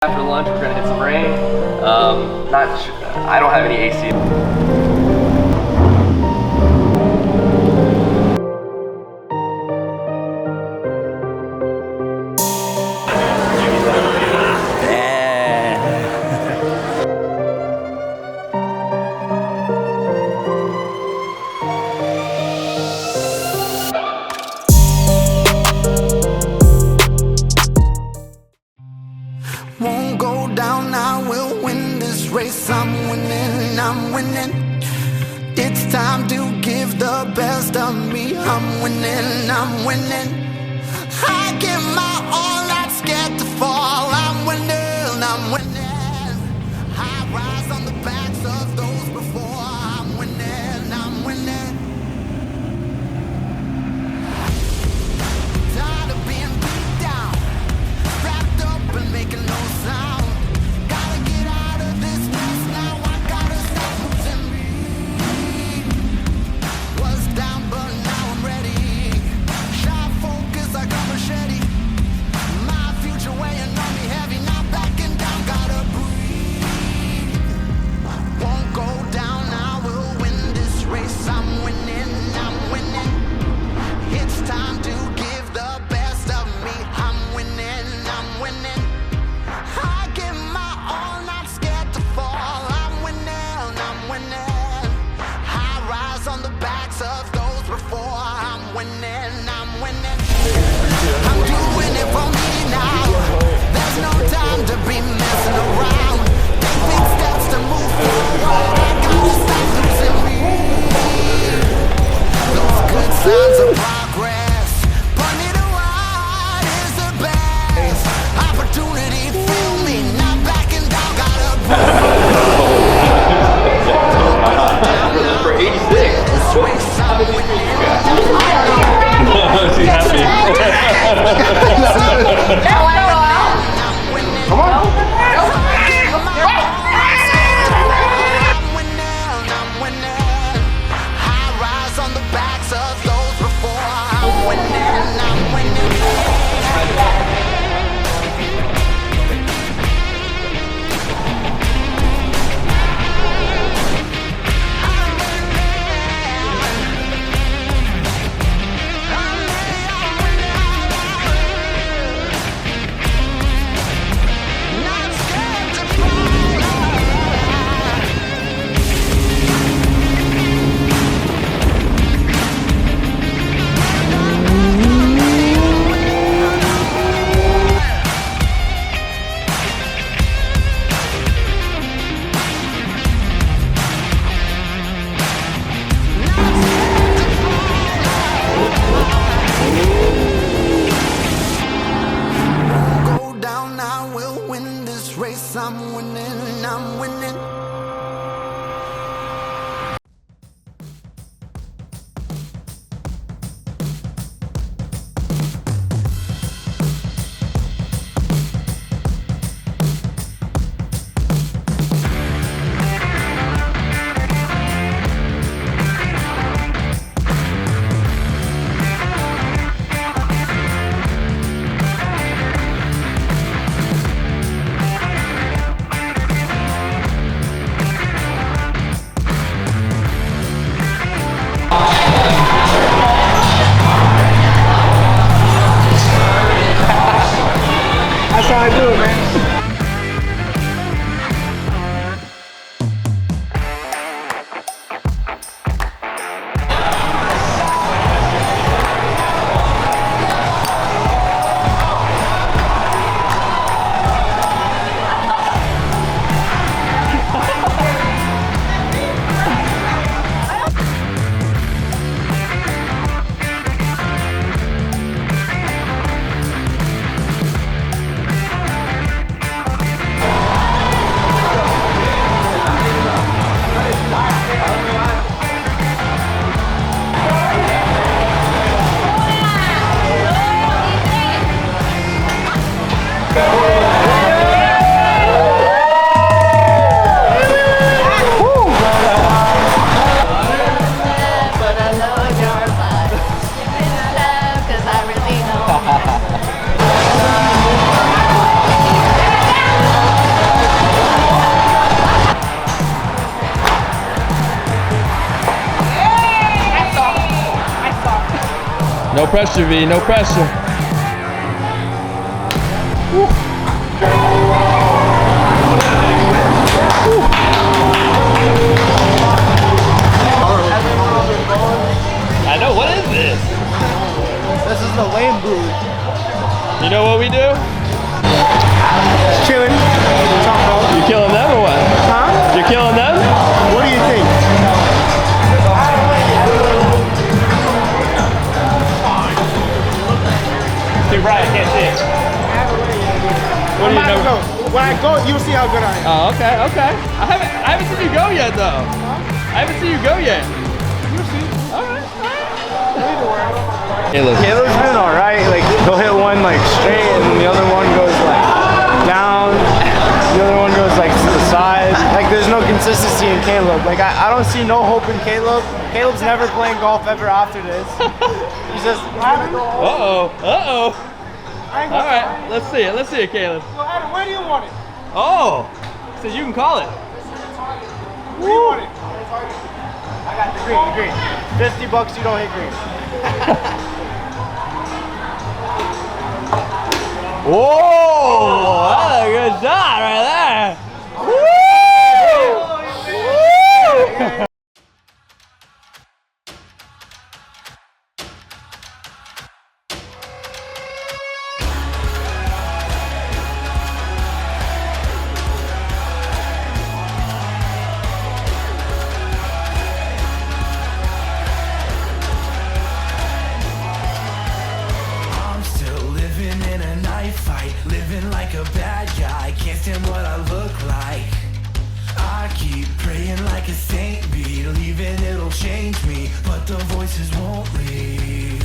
After lunch, we're gonna hit some rain. I don't have any AC. Won't go down, I will win this race. I'm winning. It's time to give the best of me. I'm winning. I give my all, not scared to fall. I'm winning. I rise on the backs of those before. I'm winning. Tired of being beat down, wrapped up and making no sound. Gotta get out of this mess now. I gotta stop losing me. Was down but now I'm ready. Sharp focus like a machete. My future weighing on me heavy, not backing down. Gotta breathe. Won't go down, I will win this race. I'm winning. It's time to give the best of me. I'm winning. I give my all, not scared to fall. I'm winning. I rise on the backs of those before. I'm winning. I'm doing it for me now. There's no time to be messing around. Take big steps to move forward. I gotta stop losing me. Those good signs of progress. Point it wide is the best. Opportunity feel me, not backing down. Gotta For 86. She's happy. Come on. I'm winning. I rise on the backs of those before. I'm winning. Not scared to fall. Go down, I will win this race. I'm winning. pressure, V. No pressure. Woo. Woo. I know. What is this? This is the lame booth. You know what we do? Chilling. You killing them or what? Huh? You're killing them? What do you think? Too bright, I can't see it. What do you know? When I go, you'll see how good I am. Oh, okay, okay. I haven't seen you go yet though. I haven't seen you go yet. You'll see. Alright. Caleb's been alright. Like he'll hit one like straight, and then the other one goes like down. The other one goes like to the side. Like there's no consistency in Caleb. Like I don't see no hope in Caleb. Caleb's never playing golf ever after this. He's just. Uh-oh. Uh-oh. Alright, let's see it. Let's see it, Caleb. Well, Adam, where do you want it? Oh! So you can call it. Where do you want it? I got the green, $50 you don't hit green. Whoa! That's a good shot right there. Woo! Woo! Living like a bad guy, can't stand what I look like. I keep praying like a saint, believing it'll change me, but the voices won't leave.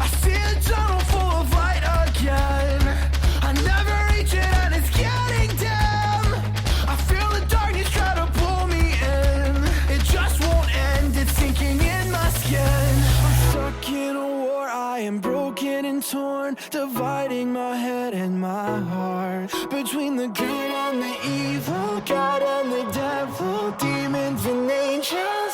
I see a tunnel full of light again. I never reach it and it's getting dim. I feel the darkness try to pull me in. It just won't end, it's sinking in my skin. I'm stuck in a war, I am broken and torn, dividing my head and my heart, between the good and the evil, God and the devil, demons and angels.